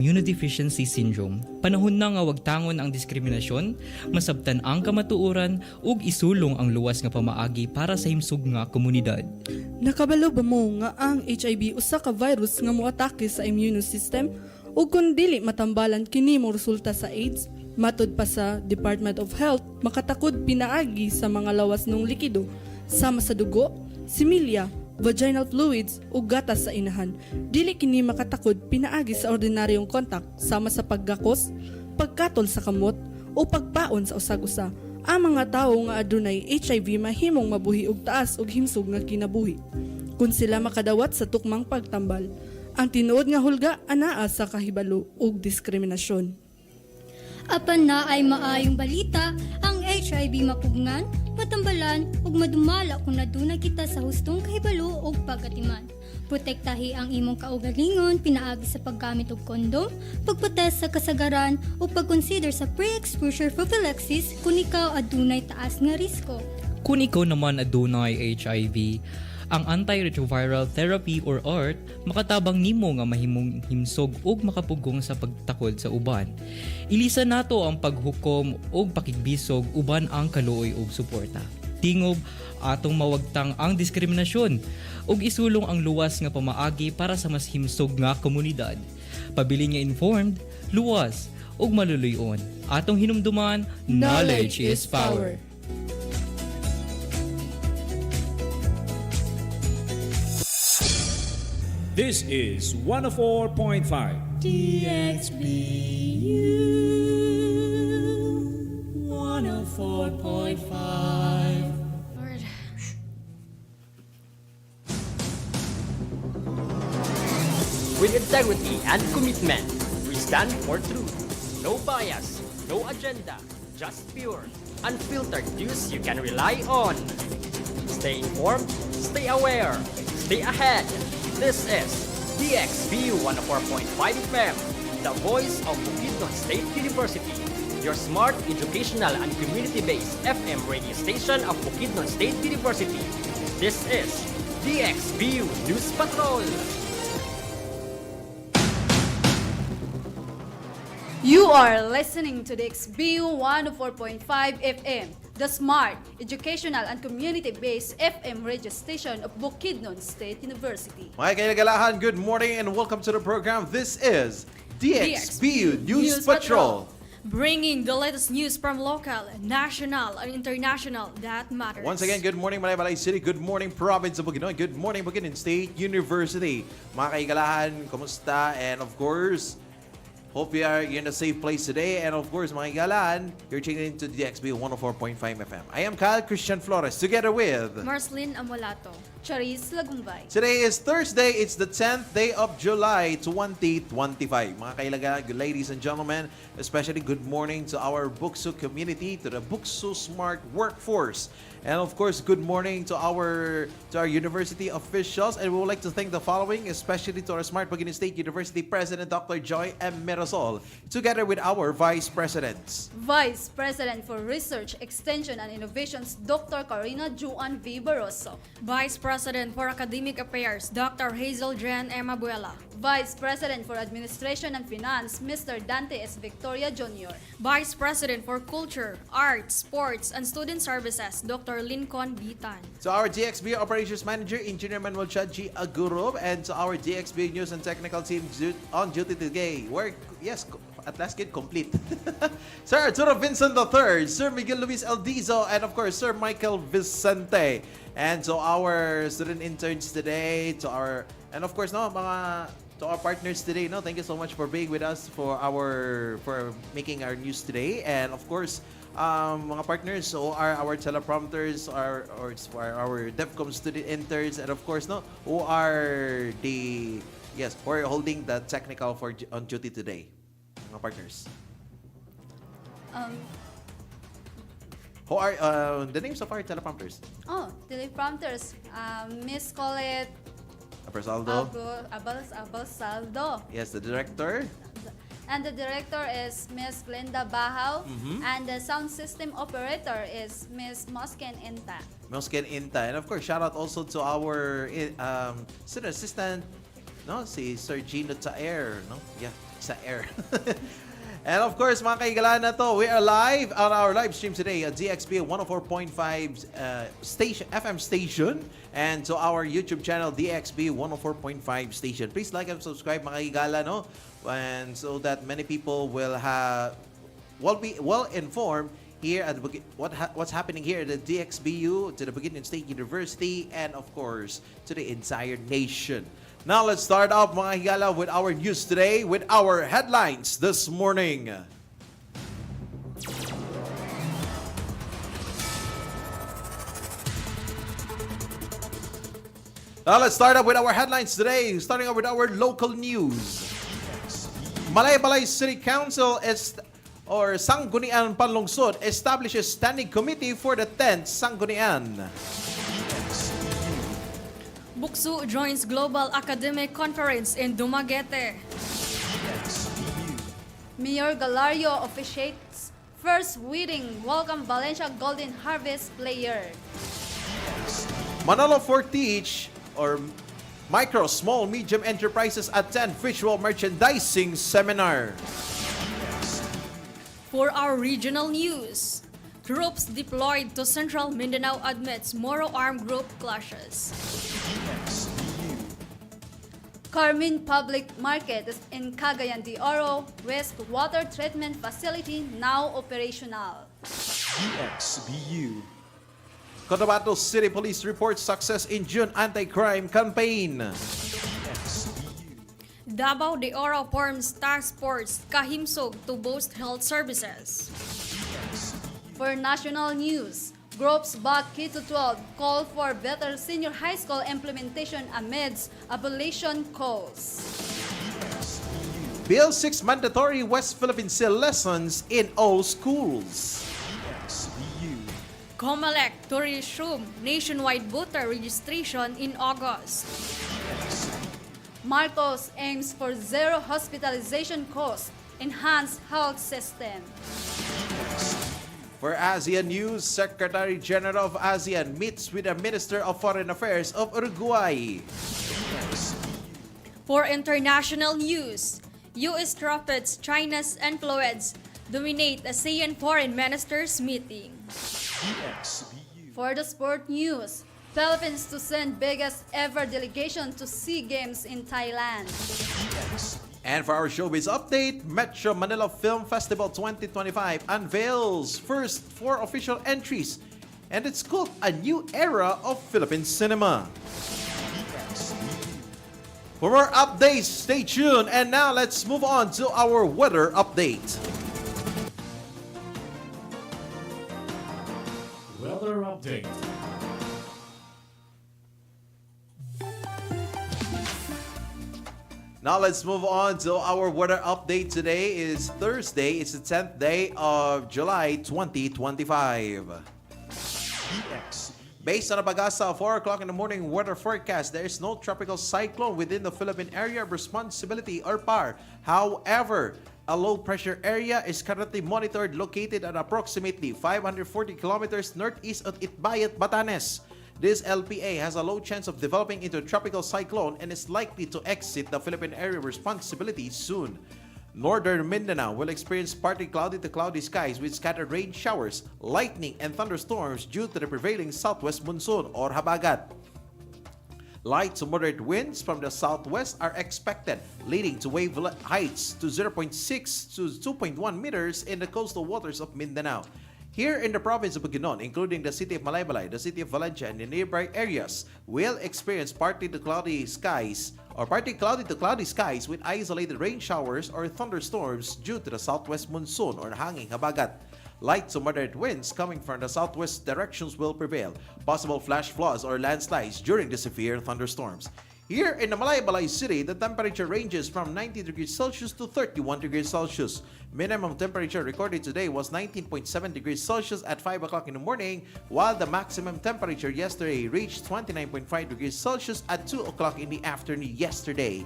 Immunodeficiency syndrome. Panahon na nga wagtangon ang diskriminasyon, masabtan ang kamatuoran ug isulong ang luwas nga pamaagi para sa himsog nga komunidad. Nakabalo ba mo nga ang HIV usa ka virus nga moatake sa immune system ug kun dili matambalan kini mo resulta sa AIDS? Matod pa sa Department of Health, makatakod pinaagi sa mga lawas ng likido sama sa dugo, similya, vaginal fluids o gatas sa inahan. Dili kini makatakod pinaagi sa ordinaryong kontak sama sa paggakos, pagkatol sa kamot o pagpaon sa usag-usa. Ang mga tawo nga adunay HIV mahimong mabuhi og taas og himsog nga kinabuhi kung sila makadawat sa tukmang pagtambal. Ang tinuod nga hulga anaa sa kahibalo ug diskriminasyon. Apan na ay maayong balita, ang HIV mapugngan, matambalan ug madumala kung naduna kita sa hustong kahibalo ug pagatiman. Protektahi ang imong kaugalingon pinaagi sa paggamit og kondom, pagpatest sa kasagaran ug pagconsider sa pre-exposure prophylaxis kung ikaw adunay taas nga risko. Kung ikaw naman adunay HIV, ang antiretroviral therapy or ART makatabang nimo nga mahimong himsog ug makapugong sa pagtakod sa uban. Ilisa nato ang paghukom ug pakigbisog uban ang kaluoy ug suporta. Tingob atong mawagtang ang diskriminasyon ug isulong ang luwas nga pamaagi para sa mas himsog nga komunidad. Pabili nga informed, luwas ug maluluyon. Atong hinumduman, knowledge is power. This is 104.5 DXBU 104.5. Lord. With integrity and commitment, we stand for truth. No bias, no agenda, just pure, unfiltered news you can rely on. Stay informed, stay aware, stay ahead. This is BukSU 104.5 FM, the voice of Bukidnon State University, your smart, educational, and community-based FM radio station of Bukidnon State University. This is BukSU News Patrol. You are listening to the XBU 104.5 FM, the smart, educational, and community-based FM radio station of Bukidnon State University. Mga kailagalahan, good morning and welcome to the program. This is DXBU News Patrol. Bringing the latest news from local, national, and international that matters. Once again, good morning Malaybalay City, good morning Province of Bukidnon, good morning Bukidnon State University. Mga kailagalahan, kumusta? And of course, hope you are in a safe place today. And of course, mga igalan, you're tuning into DXB 104.5 FM. I am Kyle Christian Flores, together with Marceline Amolato. Charis Lagumbay. Today is Thursday. It's the 10th day of July 2025. Mga kailaga, ladies and gentlemen, especially good morning to our BukSU community, to the BukSU Smart Workforce. And of course, good morning to our university officials. And we would like to thank the following, especially to our Smart Bukidnon State University President, Dr. Joy M. Mirasol, together with our Vice Presidents. Vice President for Research, Extension, and Innovations, Dr. Carina Juan V. Barroso. Vice President for Academic Affairs, Dr. Hazel Jen M. Abuela. Vice President for Administration and Finance, Mr. Dante S. Victoria Jr. Vice President for Culture, Arts, Sports, and Student Services, Dr. Lincoln B. Tan. To our DXB Operations Manager, Engineer Manuel Chad G. Agurov, and to our DXB News and Technical team on duty today. Yes, at last kid complete. Sir Arturo Vincent III, Sir Miguel Luis Eldizo, and of course, Sir Michael Vicente. And to our student interns today, to our partners today, thank you so much for being with us for making our news today. And of course, mga partners, so are our teleprompters, our DevCom student interns, and of course, who are holding the technical on duty today, mga partners. Who are the names of our teleprompters? Teleprompters, Miss Colette Abrasaldo. Abalsaldo. Yes, the director. And the director is Miss Glenda Bahaw. And the sound system operator is Miss Mosken Inta. And of course, shout out also to our student assistant, si Sir Gino Taer, Yeah. sa air. And of course, mga kaigalan na to, we are live on our live stream today at DXB 104.5 FM station and to our YouTube channel DXB 104.5 station. Please like and subscribe, mga kaigalan, no? And so that many people will be well informed here at what's happening here at the DXBU, to the Bukidnon State University, and of course to the entire nation. Now let's start off, mga higala, with our news today, with our headlines this morning. Now let's start up with our headlines today, starting off with our local news. Malaybalay City Council Sanggunian Panlungsod establishes standing committee for the 10th Sanggunian. BukSU joins Global Academic Conference in Dumaguete. Mayor Galario officiates first wedding welcome Valencia Golden Harvest player. Manolo Fortich Micro, Small, Medium Enterprises attend visual merchandising seminar. For our regional news, troops deployed to Central Mindanao admits Moro armed group clashes. Carmen Public Market in Cagayan de Oro wastewater treatment facility now operational. BukSU. Cotabato City Police reports success in June anti-crime campaign. Davao de Oro forms task force Kahimsog to boost health services. For national news, groups back K-12 call for better senior high school implementation amidst abolition calls. Bill 6 mandatory West Philippine Sea lessons in all schools. COMELEC to resume nationwide voter registration in August. Marcos aims for zero hospitalization cost, enhanced health system. For ASEAN news, Secretary General of ASEAN meets with the Minister of Foreign Affairs of Uruguay. For international news, U.S. trumpets China's influence dominate ASEAN foreign ministers meeting. For the sport news, Philippines to send biggest ever delegation to SEA Games in Thailand. And for our showbiz update, Metro Manila Film Festival 2025 unveils first 4 official entries, and it's called a new era of Philippine cinema. For more updates, stay tuned. And now let's move on to our weather update. Weather update. Now let's move on to our weather update. Today is Thursday. It's the 10th day of July 2025. Based on a Pag-asa 4 o'clock in the morning weather forecast, there is no tropical cyclone within the Philippine area of responsibility or PAR. However, a low-pressure area is currently monitored located at approximately 540 kilometers northeast of Itbayat, Batanes. This LPA has a low chance of developing into a tropical cyclone and is likely to exit the Philippine area of responsibility soon. Northern Mindanao will experience partly cloudy to cloudy skies with scattered rain showers, lightning, and thunderstorms due to the prevailing southwest monsoon or habagat. Light to moderate winds from the southwest are expected, leading to wave heights to 0.6 to 2.1 meters in the coastal waters of Mindanao. Here in the province of Bukidnon, including the city of Malaybalay, the city of Valencia, and the nearby areas, will experience partly to cloudy skies with isolated rain showers or thunderstorms due to the southwest monsoon or hanging habagat. Light to moderate winds coming from the southwest directions will prevail. Possible flash floods or landslides during the severe thunderstorms. Here in the Malaybalay City, the temperature ranges from 90 degrees Celsius to 31 degrees Celsius. Minimum temperature recorded today was 19.7 degrees Celsius at 5 o'clock in the morning, while the maximum temperature yesterday reached 29.5 degrees Celsius at 2 o'clock in the afternoon yesterday.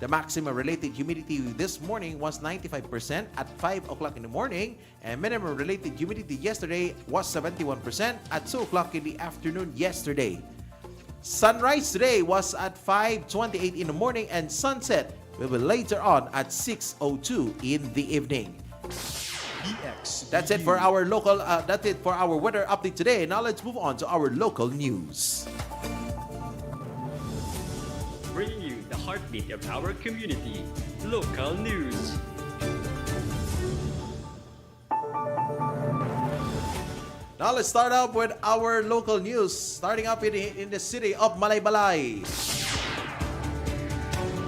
The maximum related humidity this morning was 95% at 5 o'clock in the morning, and minimum related humidity yesterday was 71% at 2 o'clock in the afternoon yesterday. Sunrise today was at 5:28 in the morning and sunset will be later on at 6:02 in the evening. BukSU. That's it for our local. That's it for our weather update today. Now let's move on to our local news. Bringing you the heartbeat of our community. Local news. Now let's start up with our local news. Starting up in the city of Malaybalay.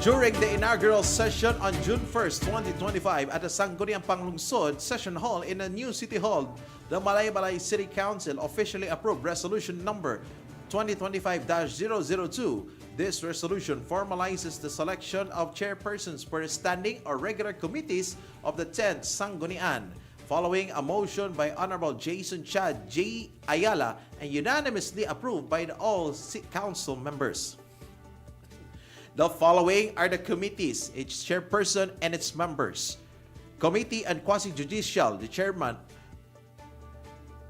During the inaugural session on June 1st, 2025 at the Sangguniang Panglungsod Session Hall in the new City Hall, the Malaybalay City Council officially approved Resolution Number 2025-002. This resolution formalizes the selection of chairpersons for standing or regular committees of the 10th Sanggunian, following a motion by Honorable Jason Chad J. Ayala and unanimously approved by all council members. The following are the committees, its chairperson and its members. Committee on Quasi-Judicial, the chairman,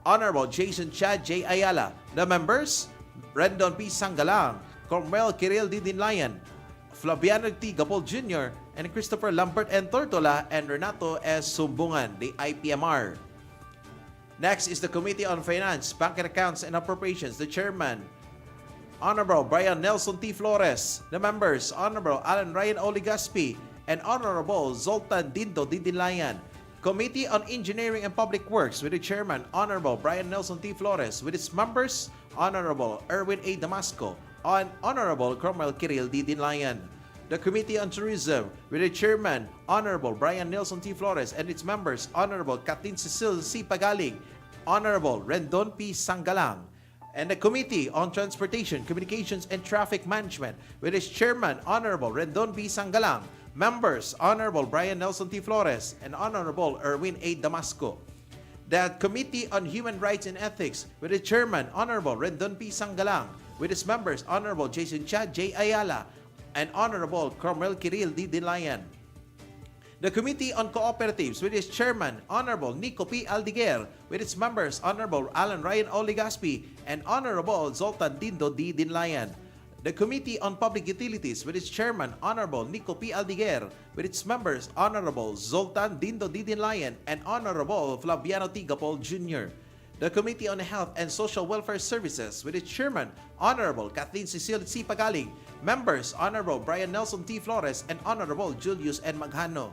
Honorable Jason Chad J. Ayala. The members, Rendon P. Sanggalang, Cormel Kiril D. Dinlayan, Flaviano T. Gapol Jr., and Christopher Lambert N. Tortola and Renato S. Sumbungan, the IPMR. Next is the Committee on Finance, Banking Accounts and Appropriations. The chairman, Honorable Brian Nelson T. Flores. The members, Honorable Alan Ryan O. Legaspi and Honorable Zoltan Dindo D. Dinlayan. Committee on Engineering and Public Works with the chairman, Honorable Brian Nelson T. Flores, with its members, Honorable Erwin A. Damasco and Honorable Cromwell Kiril D. Dinlayan. The Committee on Tourism with the chairman, Honorable Brian Nelson T. Flores, and its members, Honorable Kathleen Cecil C. Pagaling, Honorable Rendon P. Sanggalang. And the Committee on Transportation, Communications, and Traffic Management with its chairman, Honorable Rendon B. Sanggalang, members, Honorable Brian Nelson T. Flores, and Honorable Erwin A. Damasco. The Committee on Human Rights and Ethics with its chairman, Honorable Rendon P. Sanggalang, with its members, Honorable Jason Chad J. Ayala, and Honorable Cormel Kiril D. Dinlayan. The Committee on Cooperatives with its chairman, Honorable Nico P. Aldiguer, with its members, Honorable Alan Ryan O. Legaspi and Honorable Zoltan Dindo D. Dinlayan. The Committee on Public Utilities with its chairman, Honorable Nico P. Aldiguer, with its members, Honorable Zoltan Dindo D. Dinlayan and Honorable Flaviano T. Gapol Jr. The Committee on Health and Social Welfare Services with its chairman, Honorable Kathleen Cecil C. Pagaling, members, Honorable Brian Nelson T. Flores and Honorable Julius N. Maghano.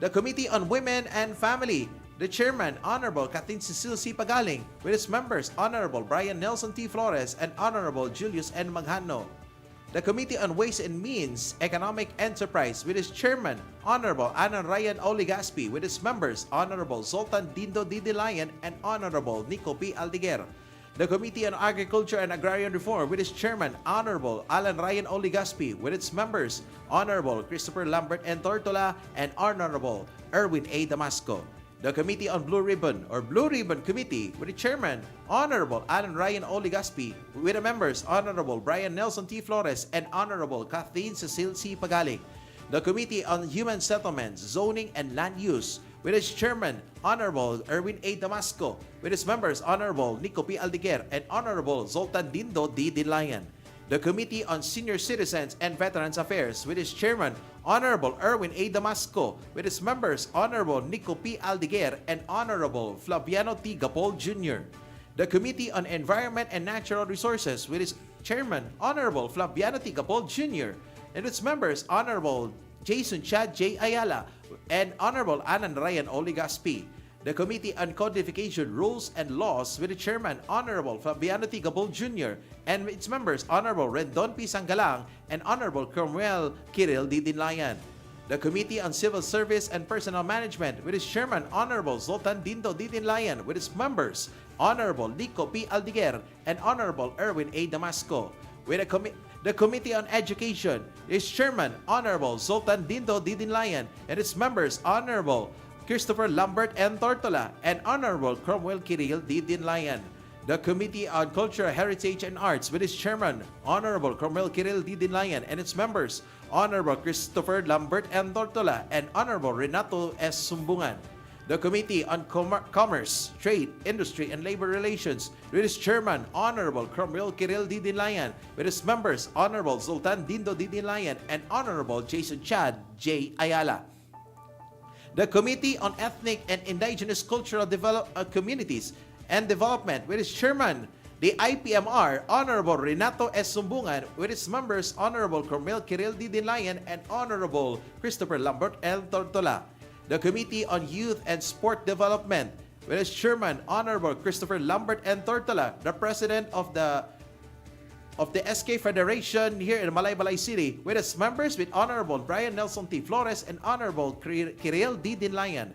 The Committee on Women and Family, the chairman, Honorable Kathleen Cecil C. Pagaling, with its members, Honorable Brian Nelson T. Flores and Honorable Julius N. Maghano. The Committee on Ways and Means, Economic Enterprise, with its chairman, Honorable Alan Ryan O. Legaspi, with its members, Honorable Zoltan Dindo D. Dinlayan and Honorable Nico P. Aldiguer. The Committee on Agriculture and Agrarian Reform, with its chairman, Honorable Alan Ryan O. Legaspi, with its members, Honorable Christopher Lambert N. Tortola and Honorable Erwin A. Damasco. The Committee on Blue Ribbon or Blue Ribbon Committee with the chairman, Honorable Alan Ryan O. Legaspi, with the members, Honorable Brian Nelson T. Flores and Honorable Kathleen Cecil C. Pagaling. The Committee on Human Settlements, Zoning and Land Use, with its chairman, Honorable Erwin A. Damasco, with its members, Honorable Nico P. Aldiguer and Honorable Zoltan Dindo D. Dinlayan. The Committee on Senior Citizens and Veterans Affairs, with its chairman, Honorable Erwin A. Damasco, with its members, Honorable Nico P. Aldiguer and Honorable Flaviano T. Gapol Jr. The Committee on Environment and Natural Resources, with its chairman, Honorable Flaviano T. Gapol Jr., and its members, Honorable Jason Chad J. Ayala and Honorable Alan Ryan O. Legaspi. The Committee on Codification, Rules and Laws, with the chairman, Honorable Fabiano T. Gapol Jr., and its members, Honorable Rendon P. Sanggalang and Honorable Cromwell Kiril D. Dinlayan. The Committee on Civil Service and Personnel Management, with its chairman, Honorable Zoltan Dindo D. Dinlayan, with its members, Honorable Nico P. Aldiguer and Honorable Erwin A. Damasco. With the Committee on Education, its chairman, Honorable Zoltan Dindo D. Dinlayan, and its members, Honorable Christopher Lambert N. Tortola and Honorable Cromwell Kiril D. Dinlayan. The Committee on Culture, Heritage, and Arts, with its chairman, Honorable Cromwell Kiril D. Dinlayan, and its members, Honorable Christopher Lambert N. Tortola and Honorable Renato S. Sumbungan. The Committee on Commerce, Trade, Industry, and Labor Relations, with its chairman, Honorable Cromwell Kiril Didinlayan, with its members, Honorable Sultan Dindo Didinlayan, and Honorable Jason Chad J. Ayala. The Committee on Ethnic and Indigenous Cultural Communities and Development, with its chairman, the IPMR, Honorable Renato S. Sumbungan, with its members, Honorable Cromwell Kiril Didinlayan and Honorable Christopher Lambert L. Tortola. The Committee on Youth and Sport Development, with its chairman, Honorable Christopher Lambert N. Tortola, the president of the SK Federation here in Malaybalay City, with its members with Honorable Brian Nelson T. Flores and Honorable Kiril D. Dinlayan.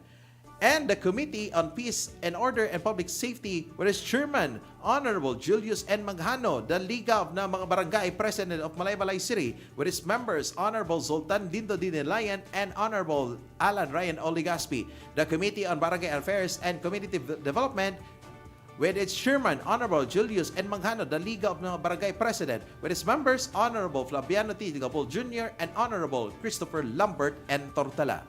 And the Committee on Peace and Order and Public Safety, with its chairman, Honorable Julius N. Manghano, the Liga of mga Barangay President of Malaybalay City, with its members, Honorable Sultan Dindo Dinlayan and Honorable Alan Ryan Oligaspi. The Committee on Barangay Affairs and Community Development, with its chairman, Honorable Julius N. Manghano, the Liga of mga Barangay President, with its members, Honorable Flaviano T. Digapol Jr. and Honorable Christopher Lambert N. Tortala.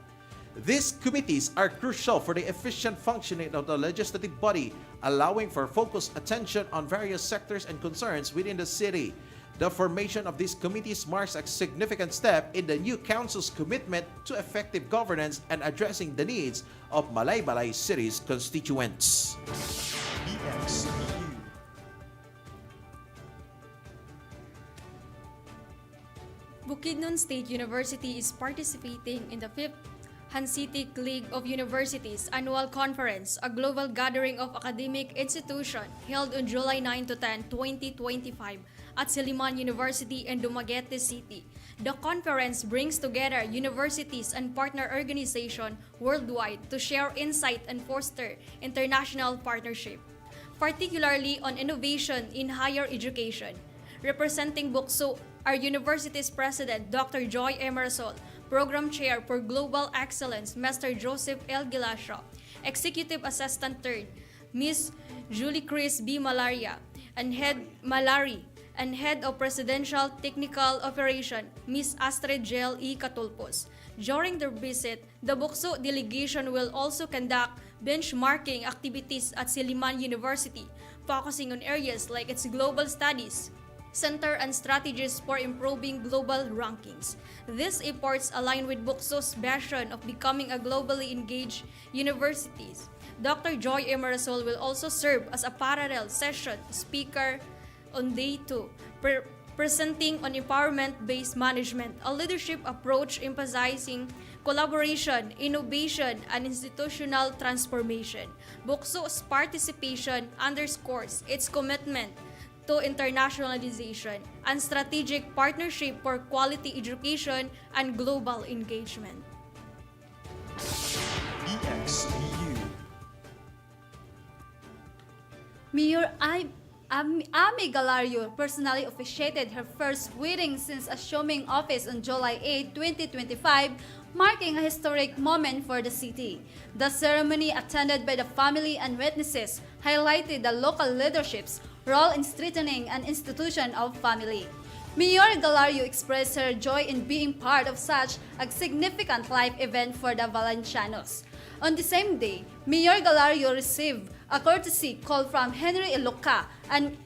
These committees are crucial for the efficient functioning of the legislative body, allowing for focused attention on various sectors and concerns within the city. The formation of these committees marks a significant step in the new council's commitment to effective governance and addressing the needs of Malaybalay City's constituents. BukSU. Bukidnon State University is participating in the 5th Hanseatic League of Universities Annual Conference, a global gathering of academic institutions held on July 9 to 10, 2025 at Silliman University in Dumaguete City. The conference brings together universities and partner organizations worldwide to share insight and foster international partnership, particularly on innovation in higher education. Representing BukSU, our university's president, Dr. Joy Emerson, Program Chair for Global Excellence, Mr. Joseph L. Gilasio, Executive Assistant 3rd, Ms. Julie Chris B. Malaria, and Head of Presidential Technical Operation, Ms. Astrid Gel E. Catulpos. During their visit, the BukSU delegation will also conduct benchmarking activities at Silliman University, focusing on areas like its global studies center and strategies for improving global rankings. These efforts align with BukSU's vision of becoming a globally engaged university. Dr. Joy Emerson will also serve as a parallel session speaker on day 2, presenting on empowerment-based management, a leadership approach emphasizing collaboration, innovation, and institutional transformation. BukSU's participation underscores its commitment to internationalization and strategic partnership for quality education and global engagement. BukSU. Mayor Amy Galario personally officiated her first wedding since assuming office on July 8, 2025, marking a historic moment for the city. The ceremony, attended by the family and witnesses, highlighted the local leadership's role in strengthening an institution of family. Mayor Galario expressed her joy in being part of such a significant life event for the Valencianos. On the same day, Mayor Galario received a courtesy call from Henry Iloca, an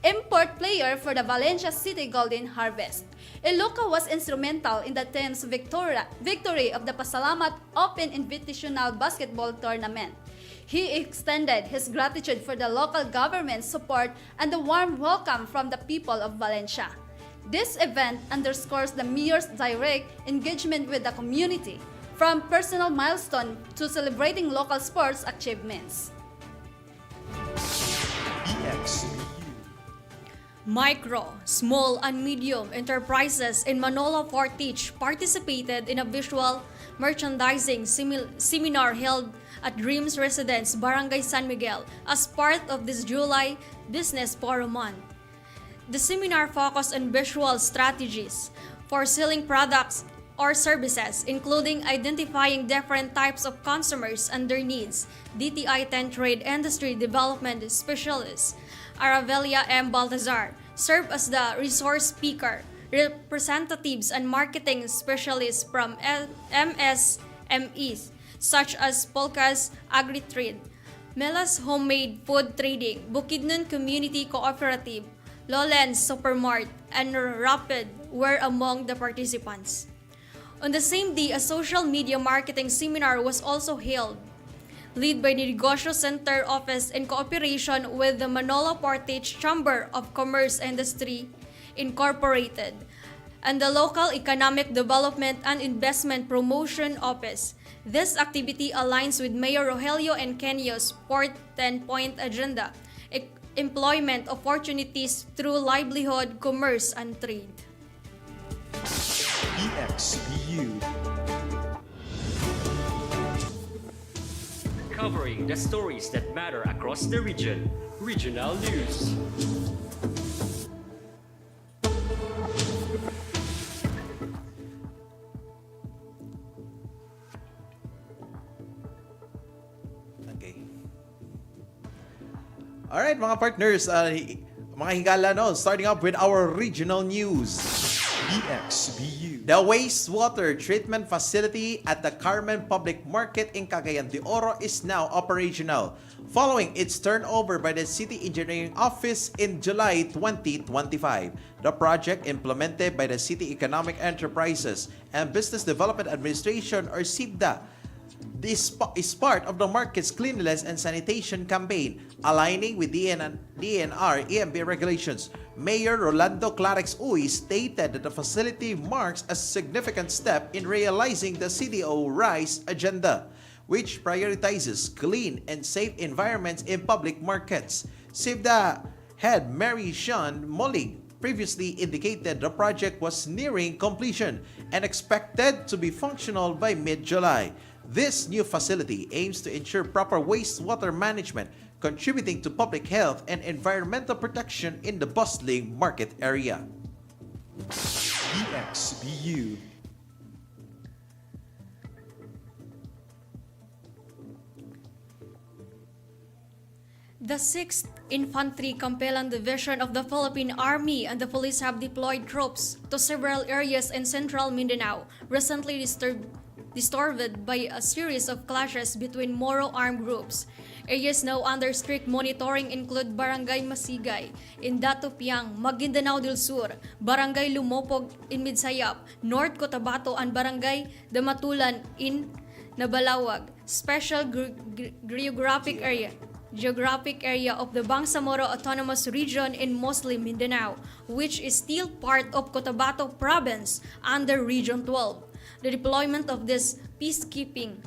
import player for the Valencia City Golden Harvest. Iloca was instrumental in the team's victory of the Pasalamat Open Invitational Basketball Tournament. He extended his gratitude for the local government's support and the warm welcome from the people of Valencia. This event underscores the mayor's direct engagement with the community, from personal milestone to celebrating local sports achievements. BukSU. Micro, small, and medium enterprises in Manolo Fortich participated in a visual merchandising seminar held at Dreams Residence, Barangay San Miguel, as part of this July Business Forum Month. The seminar focused on visual strategies for selling products or services, including identifying different types of consumers and their needs. DTI 10 Trade Industry Development Specialist Aravelia M. Baltazar served as the resource speaker. Representatives and marketing specialists from MSMEs such as Polka's Agri-Trade, Mela's Homemade Food Trading, Bukidnon Community Cooperative, Lowlands Supermart, and Rapid were among the participants. On the same day, a social media marketing seminar was also held, led by the Negosyo Center Office in cooperation with the Manolo Portage Chamber of Commerce and Industry Incorporated and the Local Economic Development and Investment Promotion Office. This activity aligns with Mayor Rogelio Enqueño's Port 10-point agenda, employment opportunities through livelihood, commerce, and trade. BukSU. Covering the stories that matter across the region. Regional News. Okay. Alright mga partners, mga higala no, starting up with our regional news. BukSU. The wastewater treatment facility at the Carmen Public Market in Cagayan de Oro is now operational, following its turnover by the City Engineering Office in July 2025. The project, implemented by the City Economic Enterprises and Business Development Administration or CIBDA, this is part of the market's cleanliness and sanitation campaign, aligning with DNR-EMB regulations. Mayor Rolando Clarex Uy stated that the facility marks a significant step in realizing the CDO RISE agenda, which prioritizes clean and safe environments in public markets. CIBDA head Mary Sean Molig previously indicated the project was nearing completion and expected to be functional by mid-July. This new facility aims to ensure proper wastewater management, contributing to public health and environmental protection in the bustling market area. BukSU. The 6th Infantry Campelan Division of the Philippine Army and the police have deployed troops to several areas in central Mindanao, recently disturbed by a series of clashes between Moro armed groups. Areas now under strict monitoring include Barangay Masigay in Datupiang, Maguindanao del Sur, Barangay Lumopog in Midsayap, North Cotabato, and Barangay Damatulan in Nabalawag. Special geographic area of the Bangsamoro Autonomous Region in Muslim Mindanao, which is still part of Cotabato Province under Region 12. The deployment of this peacekeeping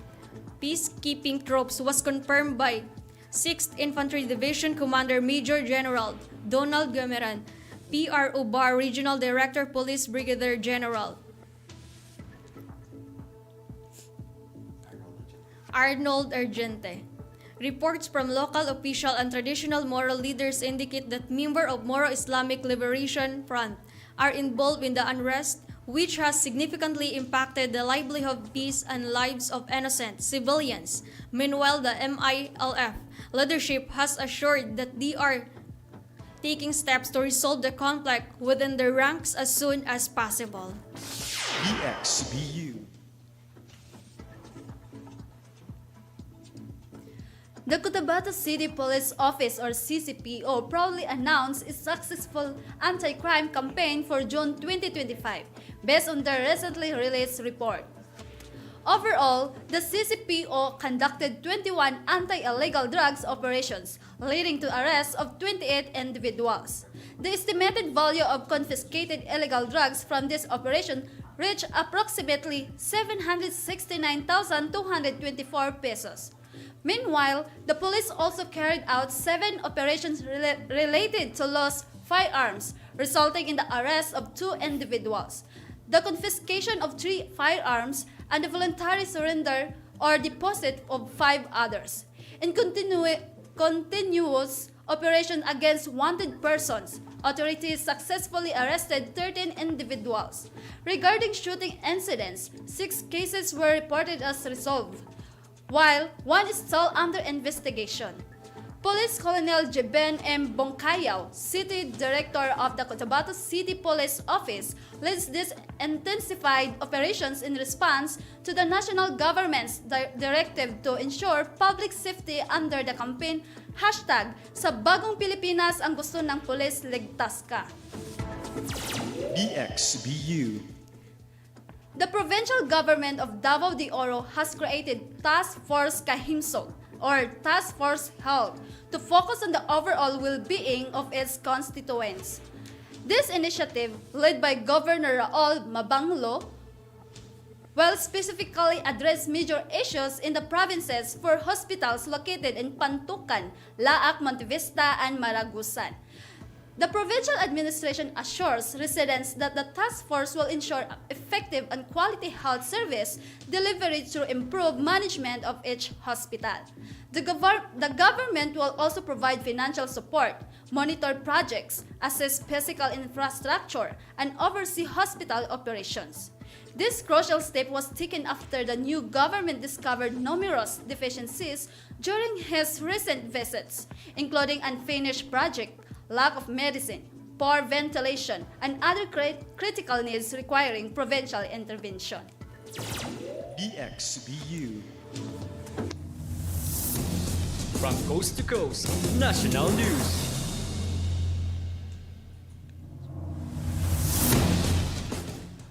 troops was confirmed by 6th Infantry Division Commander Major General Donald Gameran, PRO Bar Regional Director Police Brigadier General Arnold Argente. Reports from local official and traditional Moro leaders indicate that members of Moro Islamic Liberation Front are involved in the unrest, which has significantly impacted the livelihood, peace, and lives of innocent civilians. Meanwhile, the MILF leadership has assured that they are taking steps to resolve the conflict within their ranks as soon as possible. BukSU. The Cotabato City Police Office or CCPO proudly announced its successful anti-crime campaign for June 2025 based on their recently released report. Overall, the CCPO conducted 21 anti-illegal drugs operations, leading to arrests of 28 individuals. The estimated value of confiscated illegal drugs from this operation reached approximately 769,224 pesos. Meanwhile, the police also carried out 7 operations related to lost firearms, resulting in the arrest of 2 individuals, the confiscation of 3 firearms, and the voluntary surrender or deposit of 5 others. In continuous operation against wanted persons, authorities successfully arrested 13 individuals. Regarding shooting incidents, 6 cases were reported as resolved, while 1 is still under investigation. Police Colonel Jeben M. Bongkayaw, City Director of the Cotabato City Police Office, leads these intensified operations in response to the national government's directive to ensure public safety under the campaign #Sa Bagong Pilipinas ang gusto ng pulis, ligtas ka. BukSU. The provincial government of Davao de Oro has created Task Force Kahimsog or Task Force Health to focus on the overall well-being of its constituents. This initiative, led by Governor Raul Mabanglo, will specifically address major issues in the provinces for hospitals located in Pantukan, Laak, Montevista, and Maragusan. The provincial administration assures residents that the task force will ensure effective and quality health service delivery through improved management of each hospital. The government will also provide financial support, monitor projects, assess physical infrastructure, and oversee hospital operations. This crucial step was taken after the new government discovered numerous deficiencies during his recent visits, including unfinished project, lack of medicine, poor ventilation, and other critical needs requiring provincial intervention. BukSU. From coast to coast, national news.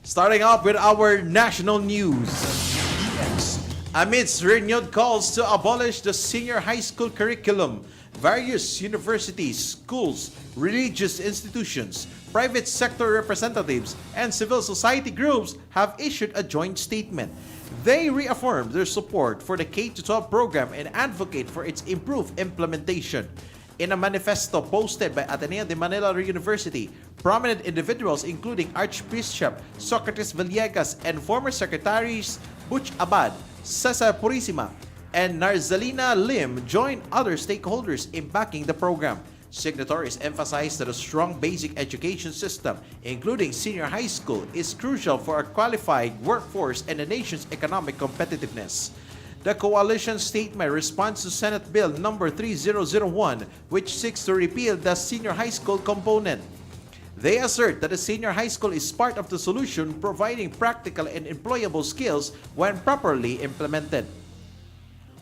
Starting off with our national news. BukSU. Amidst renewed calls to abolish the senior high school curriculum, various universities, schools, religious institutions, private sector representatives, and civil society groups have issued a joint statement. They reaffirmed their support for the K-12 program and advocate for its improved implementation. In a manifesto posted by Ateneo de Manila University, prominent individuals including Archbishop Socrates Villegas and former Secretaries Butch Abad, Cesar Purisima, and Narzalina Lim joined other stakeholders in backing the program. Signatories emphasized that a strong basic education system, including senior high school, is crucial for a qualified workforce and the nation's economic competitiveness. The coalition statement responds to Senate Bill No. 3001, which seeks to repeal the senior high school component. They assert that the senior high school is part of the solution, providing practical and employable skills when properly implemented.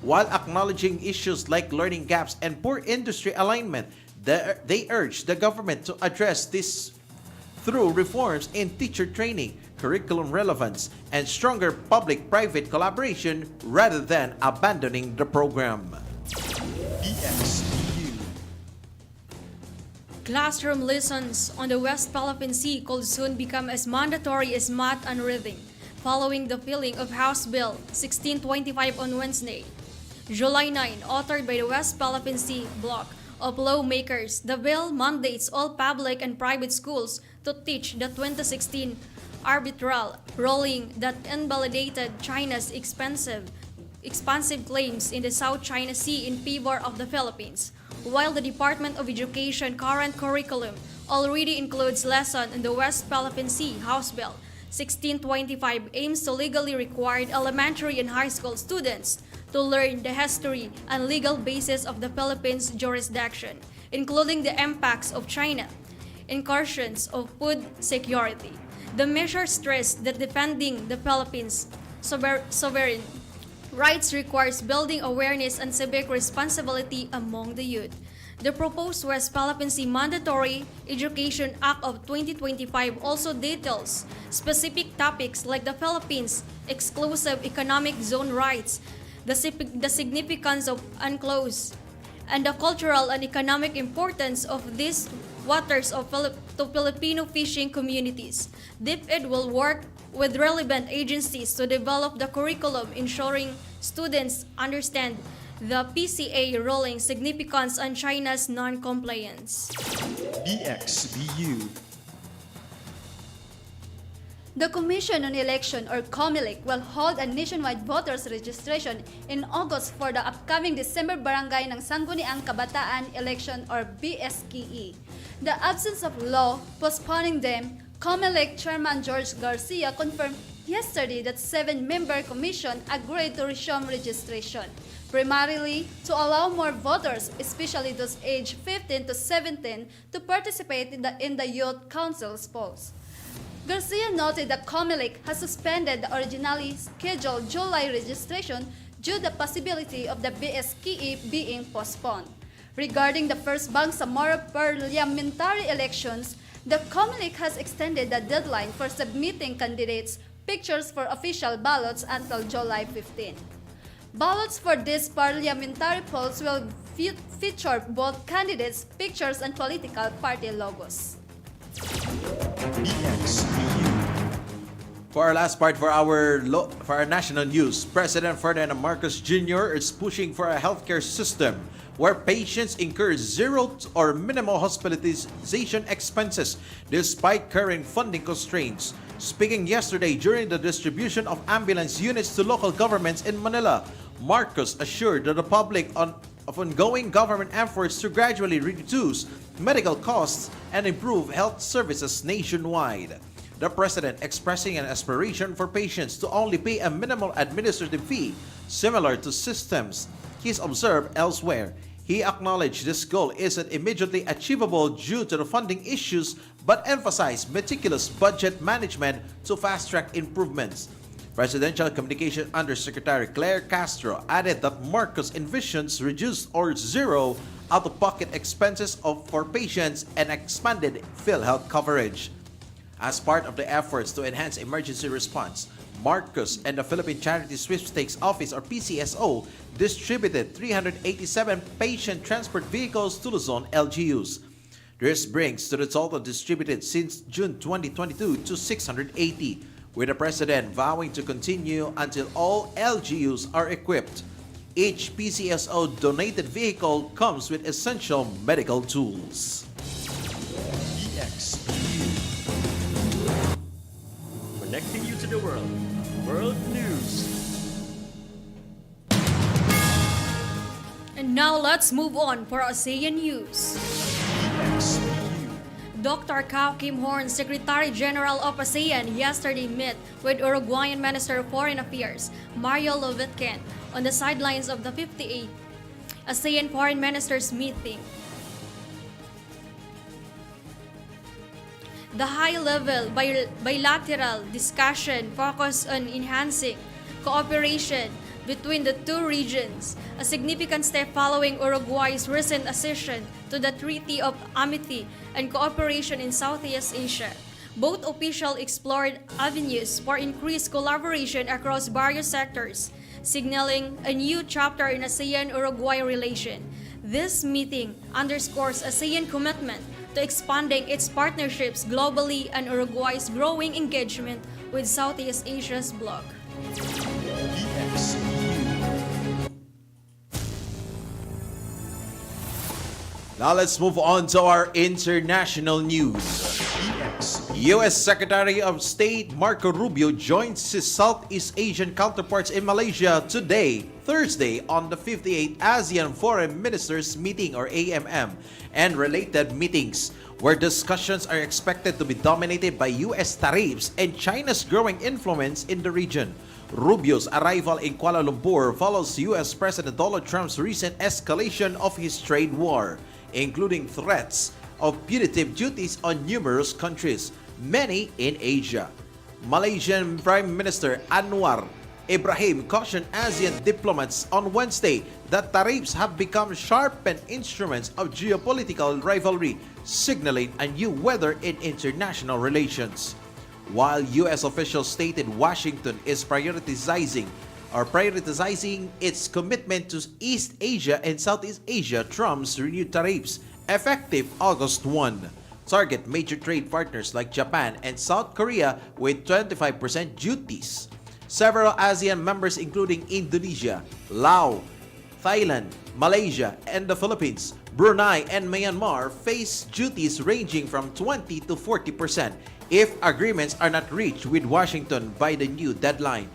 While acknowledging issues like learning gaps and poor industry alignment, they urge the government to address this through reforms in teacher training, curriculum relevance, and stronger public-private collaboration rather than abandoning the program. BukSU. Classroom lessons on the West Philippine Sea could soon become as mandatory as math and reading, following the filling of House Bill 1625 on Wednesday, July 9, authored by the West Philippine Sea bloc of lawmakers. The bill mandates all public and private schools to teach the 2016 arbitral ruling that invalidated China's expansive claims in the South China Sea in favor of the Philippines. While the Department of Education current curriculum already includes lessons in the West Philippine Sea, House Bill 1625 aims to legally require elementary and high school students to learn the history and legal basis of the Philippines jurisdiction, including the impacts of China, incursions of food security. The measure stressed that defending the Philippines' sovereign rights requires building awareness and civic responsibility among the youth. The proposed West Philippine Sea Mandatory Education Act of 2025 also details specific topics like the Philippines' exclusive economic zone rights, the significance of UNCLOS, and the cultural and economic importance of these waters to Filipino fishing communities. DepEd will work with relevant agencies to develop the curriculum, ensuring students understand the PCA ruling significance and China's non-compliance. BukSU. The Commission on Election or COMELEC will hold a nationwide voters registration in August for the upcoming December Barangay ng Sangguniang Kabataan Election or BSKE. The absence of law postponing them, COMELEC Chairman George Garcia confirmed yesterday that 7-member commission agreed to resume registration, primarily to allow more voters, especially those aged 15 to 17, to participate in the Youth Council's polls. Garcia noted that COMELEC has suspended the originally scheduled July registration due to the possibility of the BSKE being postponed. Regarding the first Bangsamoro parliamentary elections, the COMELEC has extended the deadline for submitting candidates' pictures for official ballots until July 15. Ballots for these parliamentary polls will feature both candidates' pictures and political party logos. BukSU. For our last part for our national news, President Ferdinand Marcos Jr. is pushing for a healthcare system where patients incur zero or minimal hospitalization expenses despite current funding constraints. Speaking yesterday during the distribution of ambulance units to local governments in Manila, Marcos assured the public of ongoing government efforts to gradually reduce medical costs and improve health services nationwide. The president expressing an aspiration for patients to only pay a minimal administrative fee similar to systems he's observed elsewhere. He acknowledged this goal isn't immediately achievable due to the funding issues but emphasized meticulous budget management to fast-track improvements. Presidential Communication Undersecretary Claire Castro added that Marcos envisions reduced or zero out-of-pocket expenses for patients and expanded PhilHealth coverage. As part of the efforts to enhance emergency response, Marcos and the Philippine Charity Sweepstakes Office or PCSO distributed 387 patient transport vehicles to Luzon LGUs. This brings to the total distributed since June 2022 to 680, with the President vowing to continue until all LGUs are equipped. Each PCSO donated vehicle comes with essential medical tools. BukSU. Connecting you to the world. World News. And now let's move on for ASEAN news. BukSU. Dr. Cao Kim Horn, Secretary General of ASEAN, yesterday met with Uruguayan Minister of Foreign Affairs Mario Lovitkin on the sidelines of the 58th ASEAN Foreign Ministers meeting. The high-level bilateral discussion focused on enhancing cooperation between the two regions, a significant step following Uruguay's recent accession to the Treaty of Amity and Cooperation in Southeast Asia. Both officials explored avenues for increased collaboration across various sectors, signaling a new chapter in ASEAN-Uruguay relation. This meeting underscores ASEAN commitment to expanding its partnerships globally and Uruguay's growing engagement with Southeast Asia's bloc. BukSU. Now let's move on to our international news. BukSU. U.S. Secretary of State Marco Rubio joins his Southeast Asian counterparts in Malaysia today, Thursday, on the 58th ASEAN Foreign Ministers Meeting or AMM and related meetings, where discussions are expected to be dominated by U.S. tariffs and China's growing influence in the region. Rubio's arrival in Kuala Lumpur follows U.S. President Donald Trump's recent escalation of his trade war, including threats of punitive duties on numerous countries, many in Asia. Malaysian Prime Minister Anwar Ibrahim cautioned ASEAN diplomats on Wednesday that tariffs have become sharpened instruments of geopolitical rivalry, signaling a new weather in international relations. While U.S. officials stated Washington is prioritizing its commitment to East Asia and Southeast Asia, Trump's renewed tariffs, effective August 1, target major trade partners like Japan and South Korea with 25% duties. Several ASEAN members including Indonesia, Laos, Thailand, Malaysia, and the Philippines, Brunei, and Myanmar face duties ranging from 20 to 40% if agreements are not reached with Washington by the new deadline.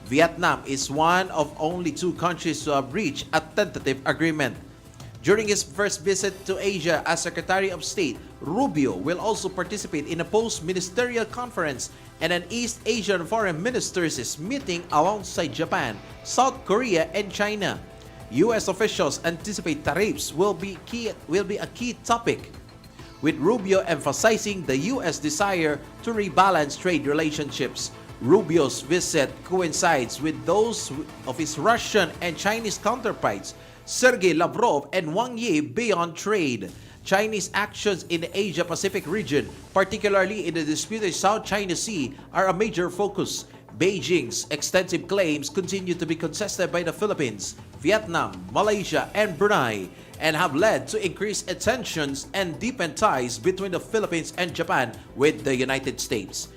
Vietnam is one of only two countries to have reached a tentative agreement. During his first visit to Asia as Secretary of State, Rubio will also participate in a post-ministerial conference and an East Asian foreign ministers' meeting alongside Japan, South Korea, and China. U.S. officials anticipate tariffs will be a key topic, with Rubio emphasizing the U.S. desire to rebalance trade relationships. Rubio's visit coincides with those of his Russian and Chinese counterparts, Sergei Lavrov and Wang Yi, beyond trade. Chinese actions in the Asia-Pacific region, particularly in the disputed South China Sea, are a major focus. Beijing's extensive claims continue to be contested by the Philippines, Vietnam, Malaysia, and Brunei, and have led to increased tensions and deepened ties between the Philippines and Japan with the United States.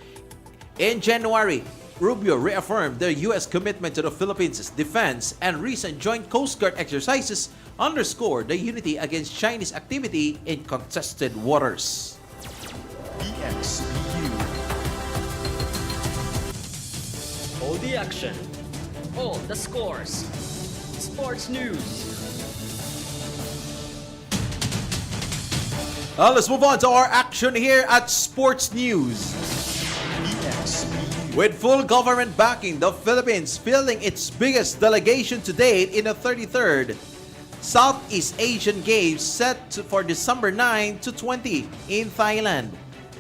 In January, Rubio reaffirmed the U.S. commitment to the Philippines' defense, and recent joint Coast Guard exercises underscore the unity against Chinese activity in contested waters. BukSU. All the action, all the scores. Sports news. Let's move on to our action here at Sports News. BukSU. With full government backing, the Philippines fielding its biggest delegation to date in the 33rd Southeast Asian Games for December 9 to 20 in Thailand.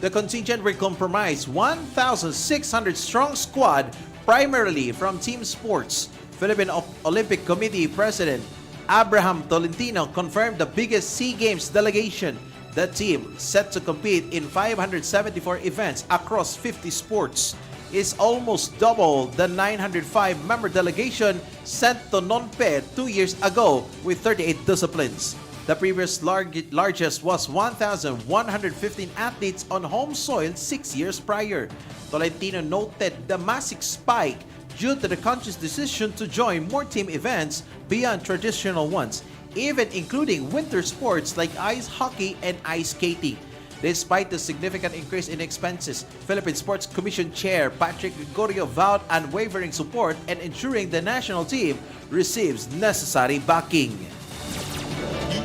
The contingent will comprise 1,600-strong squad, primarily from team sports. Philippine Olympic Committee President Abraham Tolentino confirmed the biggest SEA Games delegation. The team, set to compete in 574 events across 50 sports, is almost double the 905-member delegation sent to Nonpe 2 years ago with 38 disciplines. The previous largest was 1,115 athletes on home soil 6 years prior. Tolentino noted the massive spike due to the conscious decision to join more team events beyond traditional ones, even including winter sports like ice hockey and ice skating. Despite the significant increase in expenses, Philippine Sports Commission Chair Patrick Gregorio vowed unwavering support and ensuring the national team receives necessary backing.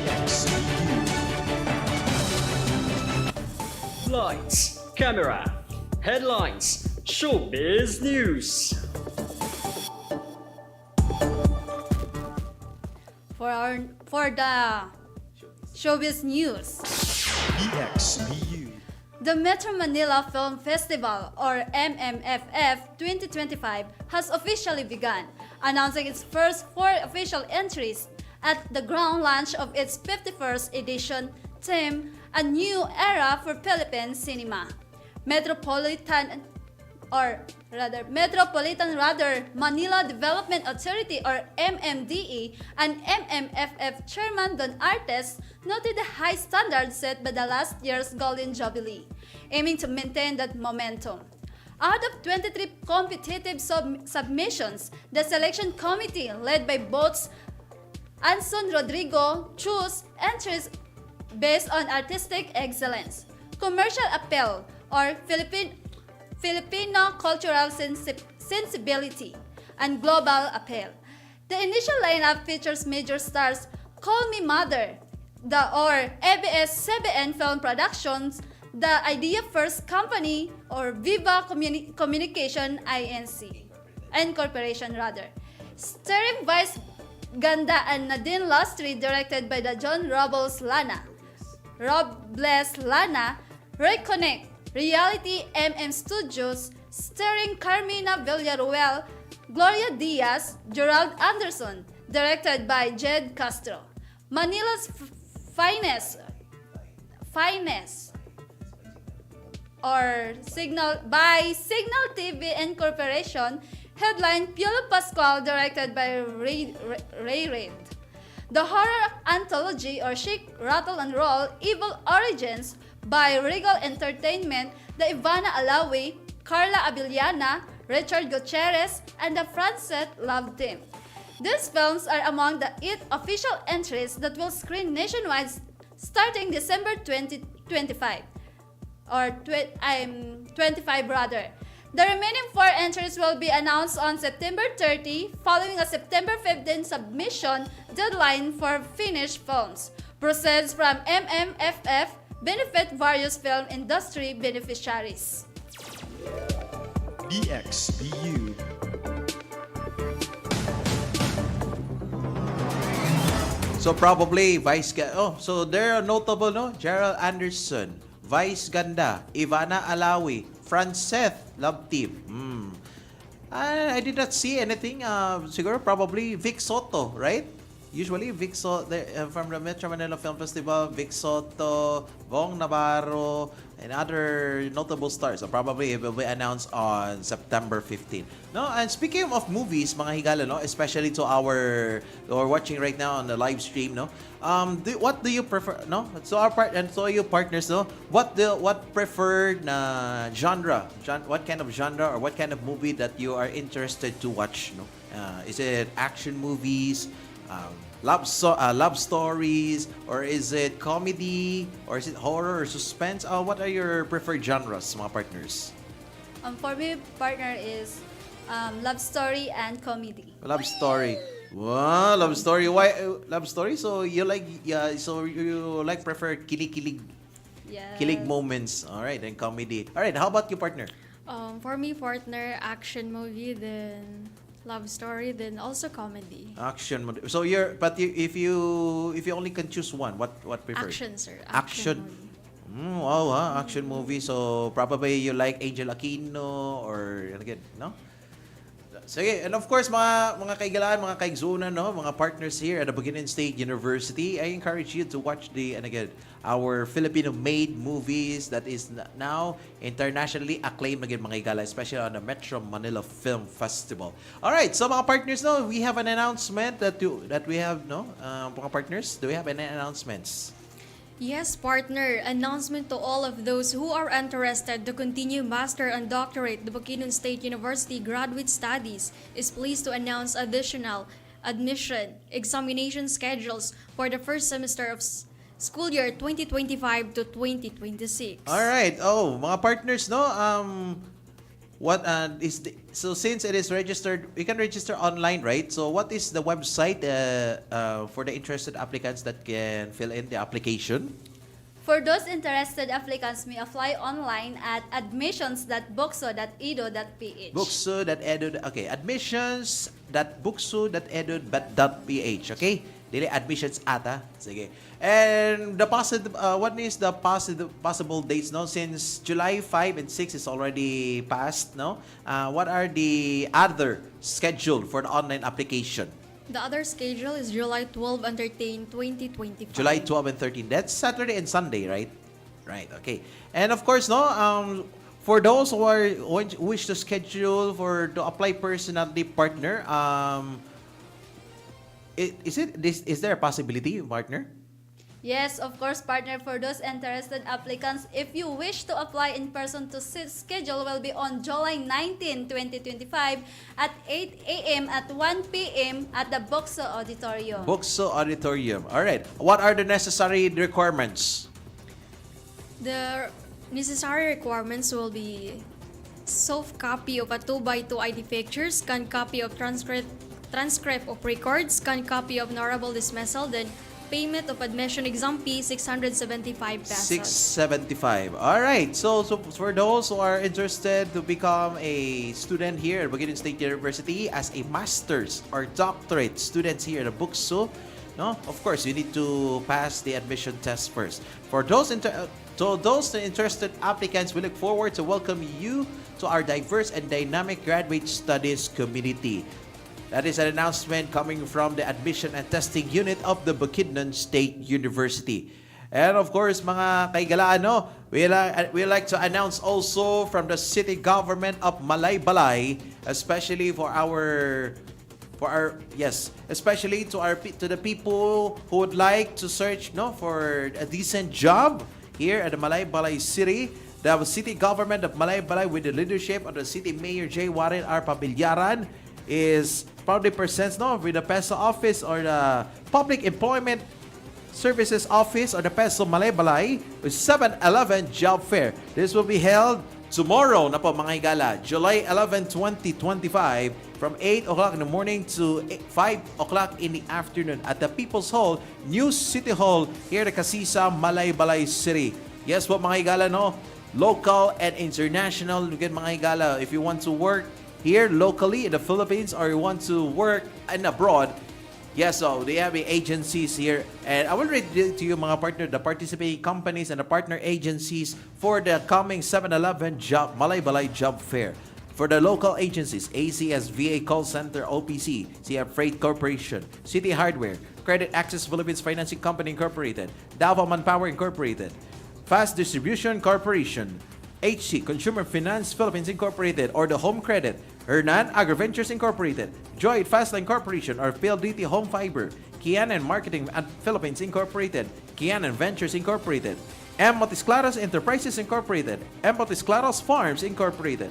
BukSU. Lights, camera, headlines, showbiz news. For the showbiz news. BukSU. The Metro Manila Film Festival, or MMFF 2025, has officially begun, announcing its first 4 official entries at the ground launch of its 51st edition theme, A New Era for Philippine Cinema. Metropolitan Manila Development Authority, or MMDE, and MMFF Chairman Don Artes noted the high standards set by the last year's Golden Jubilee, aiming to maintain that momentum. Out of 23 competitive submissions, the selection committee, led by both Anson Rodrigo, chose entries based on artistic excellence, commercial appeal, or Filipino cultural sensibility, and global appeal. The initial lineup features major stars Call Me Mother, or ABS-CBN Film Productions, the Idea First Company, or Viva Communication Inc. Incorporation, starring Vice Ganda and Nadine Lustri, directed by the John Robles Lana, Reconnect, Reality MM Studios, starring Carmina Villaruel, Gloria Diaz, Gerald Anderson, directed by Jed Castro. Manila's finest, or Signal TV Incorporation, headline Piolo Pascual, directed by Ray Reid. The horror anthology, or Shake, Rattle and Roll, Evil Origins, by Regal Entertainment, the Ivana Alawi, Carla Abiliana, Richard Gutierrez, and the Francet Love Team. These films are among the 8 official entries that will screen nationwide starting December 2025, or 25 rather. The remaining 4 entries will be announced on September 30, following a September 15 submission deadline for finished films. Proceeds from MMFF benefit various film industry beneficiaries. BukSU. So probably so there are notable, no? Gerald Anderson, Vice Ganda, Ivana Alawi, Franceth Love Team. I did not see anything. Siguro probably Vic Soto, right? Usually Vic Soto from the Metro Manila Film Festival, Vic Soto, Bong Navarro, and other notable stars. So probably it will be announced on September 15. No, and speaking of movies, mga higala, no, especially to our who are watching right now on the live stream, no. What do you prefer, no? So our you partners, no. What preferred na genre? What kind of genre or what kind of movie that you are interested to watch, no? Is it action movies? Love stories, or is it comedy, or is it horror or suspense? What are your preferred genres, mga partners? For me, partner is love story and comedy. Love story. Wow, love story. Why love story? So you like prefer kilig Yes. kilig moments. All right, and comedy. All right, how about you, partner? For me, partner, action movie, then love story, then also comedy. Action. So if you only can choose one, what prefer? Action, sir. Action. Movie. Wow, action movie. So probably you like Angel Aquino or again, no? Sige, and of course, mga kaigalaan, mga kaigsunan, no? Mga partners here at the Bukidnon State University, I encourage you to watch our Filipino-made movies that is now internationally acclaimed again, mga higala, especially on the Metro Manila Film Festival. All right, so mga partners, no, we have an announcement that we have, no? Mga partners, do we have any announcements? Yes, partner. Announcement to all of those who are interested to continue master and doctorate the Bukidnon State University graduate studies is pleased to announce additional admission examination schedules for the first semester of school year 2025 to 2026. All right. Oh, mga partners, no? So since it is registered, you can register online, right? So what is the website for the interested applicants that can fill in the application? For those interested applicants may apply online at admissions.buksu.edu.ph. BukSU.edu. Okay, admissions.buksu.edu.ph. Okay? Dili admissions ata. Sige. And what is the possible dates, no? Since July 5 and 6 is already passed, no? What are the other scheduled for the online application? The other schedule is July 12 and 13, 2025. July 12 and 13. That's Saturday and Sunday, right? Right, okay. And of course, no, for those who wish to schedule to apply personally, partner, is there a possibility, partner? Yes, of course, partner. For those interested applicants, if you wish to apply in person, to schedule will be on July 19, 2025 at 8 a.m. at 1 p.m. at the BukSU Auditorium. BukSU Auditorium. All right. What are the necessary requirements? The necessary requirements will be soft copy of a 2x2 ID picture, scanned copy of transcript of records, scanned copy of honorable dismissal, then payment of admission exam fee, 675 pesos. 675. All right. So for those who are interested to become a student here at Bukidnon State University as a master's or doctorate students here at BukSU, no, of course you need to pass the admission test first. For those interested applicants, we look forward to welcome you to our diverse and dynamic graduate studies community. That is an announcement coming from the Admission and Testing Unit of the Bukidnon State University. And of course, mga kaigalaan, no, we like to announce also from the city government of Malaybalay, especially especially to the people who would like to search, no, for a decent job here at the Malaybalay City. The city government of Malaybalay, with the leadership of the city mayor J. Warren R. Pabilyaran, is proudly presents, no, with the PESO office or the Public Employment Services Office or the PESO Malaybalay with 7-Eleven Job Fair. This will be held Tomorrow na po mga higala, July 11, 2025, from 8 o'clock in the morning to 5 o'clock in the afternoon at the People's Hall, New City Hall, here in Casisa, Malaybalay City. Yes po mga higala, no? Local and international. Again mga higala, if you want to work here locally in the Philippines or you want to work and abroad, yes, so they have agencies here. And I will read to you mga partner, the participating companies and the partner agencies for the coming 7-Eleven job, Malaybalay Job Fair. For the local agencies, ACS VA Call Center, OPC, CF Freight Corporation, City Hardware, Credit Access Philippines Financing Company Incorporated, Davao Manpower Incorporated, Fast Distribution Corporation, HC Consumer Finance Philippines Incorporated, or the Home Credit, Hernan AgriVentures Incorporated, Joy Fastline Corporation, or PLDT Home Fiber, Kianan Marketing at Philippines Incorporated, Kianan Ventures Incorporated, M. Motisclaros Enterprises Incorporated, M. Motisclaros Farms Incorporated,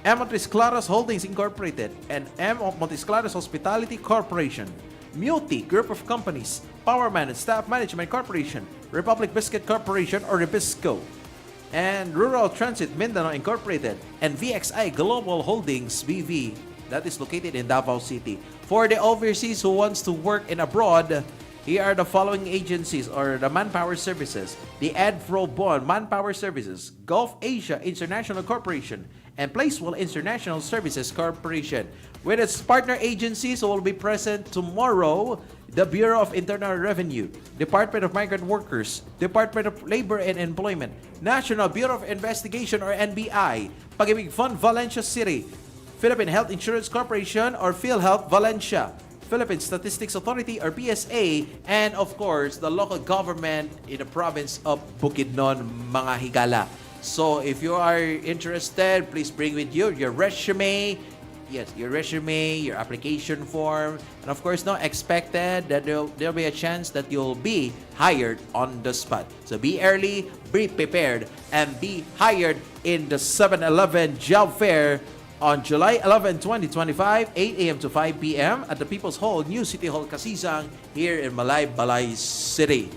M. Motisclaros Holdings Incorporated, and M. Motisclaros Hospitality Corporation, Muti Group of Companies, Powerman and Staff Management Corporation, Republic Biscuit Corporation, or Ribisco, and Rural Transit Mindanao Incorporated, and VXI Global Holdings BV, that is located in Davao City. For the overseas who wants to work in abroad, here are the following agencies or the manpower services: the Adfro Bond Manpower Services, Gulf Asia International Corporation, and Placewell International Services Corporation. With its partner agencies who will be present tomorrow, the Bureau of Internal Revenue, Department of Migrant Workers, Department of Labor and Employment, National Bureau of Investigation or NBI, Pag-ibig Fund Valencia City, Philippine Health Insurance Corporation or PhilHealth Valencia, Philippine Statistics Authority or PSA, and of course, the local government in the province of Bukidnon, mga higala. So if you are interested, please bring with you your resume. Yes, your resume, your application form, and of course, no, expected that there'll be a chance that you'll be hired on the spot. So be early, be prepared, and be hired in the 7-Eleven Job Fair on July 11, 2025, 8 a.m. to 5 p.m. at the People's Hall, New City Hall, Casisang, here in Malaybalay City.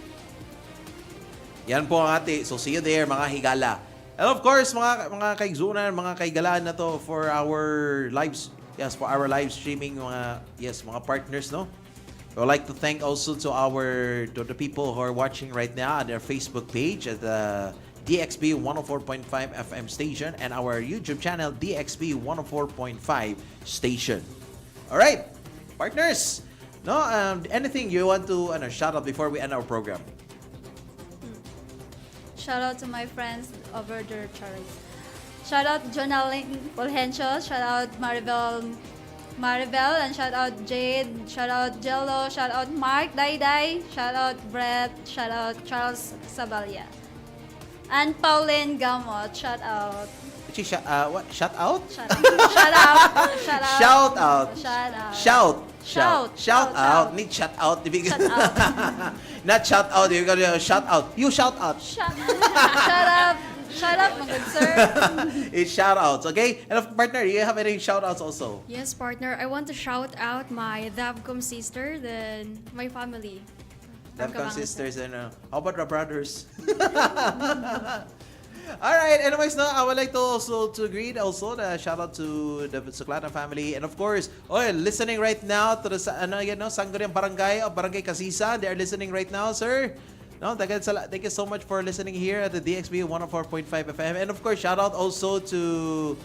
Yan po ang ati. So see you there, mga higala. And of course, mga kaigsunan, mga kaigalaan na to for our lives, yes, for our live streaming, mga partners, no? I would like to thank also to the people who are watching right now on their Facebook page at the DXB 104.5 FM station and our YouTube channel DXB 104.5 station. All right, partners. No, anything you want to shout out before we end our program? Shout out to my friends over there, Charles. Shout out Jonaline Fulgencio. Shout out Maribel, and shout out Jade. Shout out Jello. Shout out Mark Dayday. Shout out Brett. Shout out Charles Sabalia. And Pauline Gamot. Shout out. What? Shout out? Shout out. Shout out. Shout out. Shout out. Shout out. Shout. Shout out. Need shout out. Shout out. Not shout out. You gotta shout out. You shout out. Shut up. Shut up, my good sir. It's shout outs, okay? And partner, you have any shout outs also? Yes, partner. I want to shout out my Davcom sister, then my family. Davcom sisters and how about the brothers? All right. Anyways, no, I would like to also to greet also the shout out to the Suklana family, and of course, listening right now to the Sangguniang Barangay of Barangay Casisa. They are listening right now, sir. No, thank you so much for listening here at the DXB 104.5 FM, and of course, shout out also to,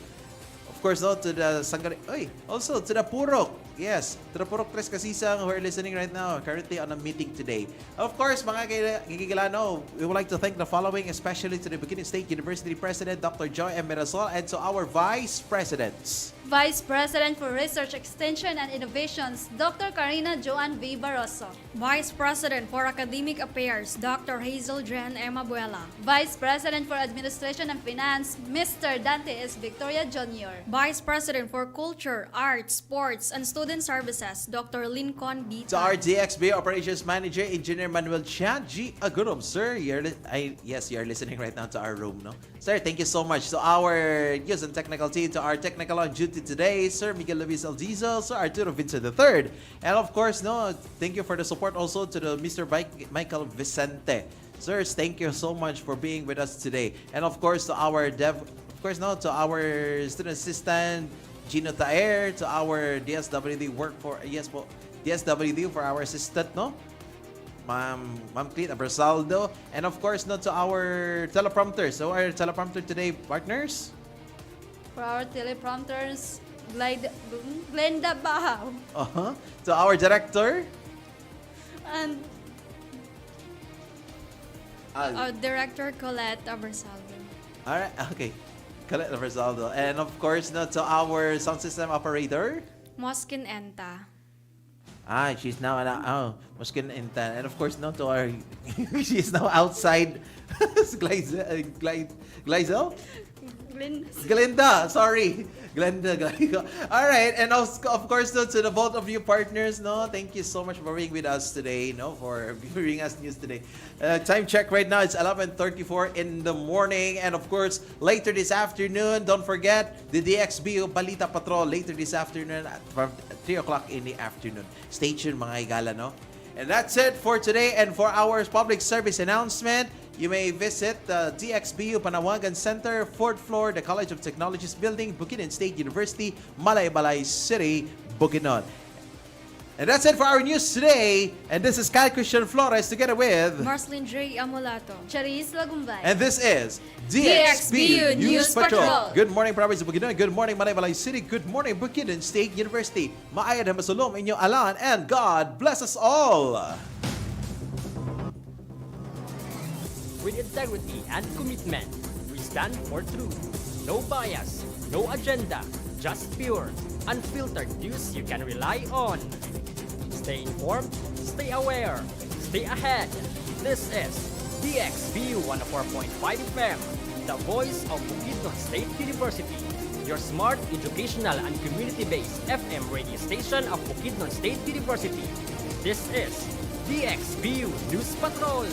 of course, no, to the Sangguniang, also to the Purok. Yes, to the Purok Tres Casisang who are listening right now, currently on a meeting today. Of course, mga gigilano, we would like to thank the following, especially to the Bukidnon State University President, Dr. Joy M. Mirasol, and to our Vice Presidents. Vice President for Research Extension and Innovations, Dr. Karina Joan V. Barroso. Vice President for Academic Affairs, Dr. Hazel Jen M. Abuela. Vice President for Administration and Finance, Mr. Dante S. Victoria Jr. Vice President for Culture, Arts, Sports, and Student Services, Dr. Lincoln B. To our DXB Operations Manager, Engineer Manuel Chan G. Agurum. Sir, you're listening right now to our room, no? Sir, thank you so much. To our news and technical team, to our technical on duty today, Sir Miguel Luis Aldizo, Sir Arturo Vincent III. And of course, no, thank you for the support also to the Mr. Michael Vicente. Sirs, thank you so much for being with us today. And of course, to our course, no, to our student assistant, Gino Taer, to our DSWD DSWD for our assistant, no? Ma'am Cleet Abrasaldo. And of course, no, to our teleprompter. So our teleprompter today, partners? For our teleprompters, Glenda Bahaw. To our director, And Director Colette Abersaldo. alright, okay. Colette Abrasaldo. And of course, no, to our sound system operator, Moskin Enta. she's now Muskin Intan. And of course, no, to our she's now outside Glyzel? Glenda, sorry. Glenda. All right, and of course, no, to the both of you partners, no, thank you so much for being with us today, no, for bringing us news today. Time check right now, it's 11:34 in the morning, and of course, later this afternoon, don't forget the DXBU Balita Patrol later this afternoon at from 3 o'clock in the afternoon. Stay tuned, mga igala, no? And that's it for today and for our public service announcement. You may visit the DXBU Panawagan Center, 4th floor, the College of Technologies Building, Bukidnon State University, Malaybalay City, Bukidnon. And that's it for our news today. And this is Kyle Christian Flores together with... Marceline J. Amolato. Charis Lagumbay. And this is DXBU News Patrol. Good morning, province of Bukidnon. Good morning, Malaybalay City. Good morning, Bukidnon State University. Maayad na masulom inyo alan, and God bless us all. With integrity and commitment, we stand for truth. No bias, no agenda, just pure, unfiltered news you can rely on. Stay informed, stay aware, stay ahead. This is DXBU 104.5 FM, the voice of Bukidnon State University, your smart, educational, and community-based FM radio station of Bukidnon State University. This is DXBU News Patrol.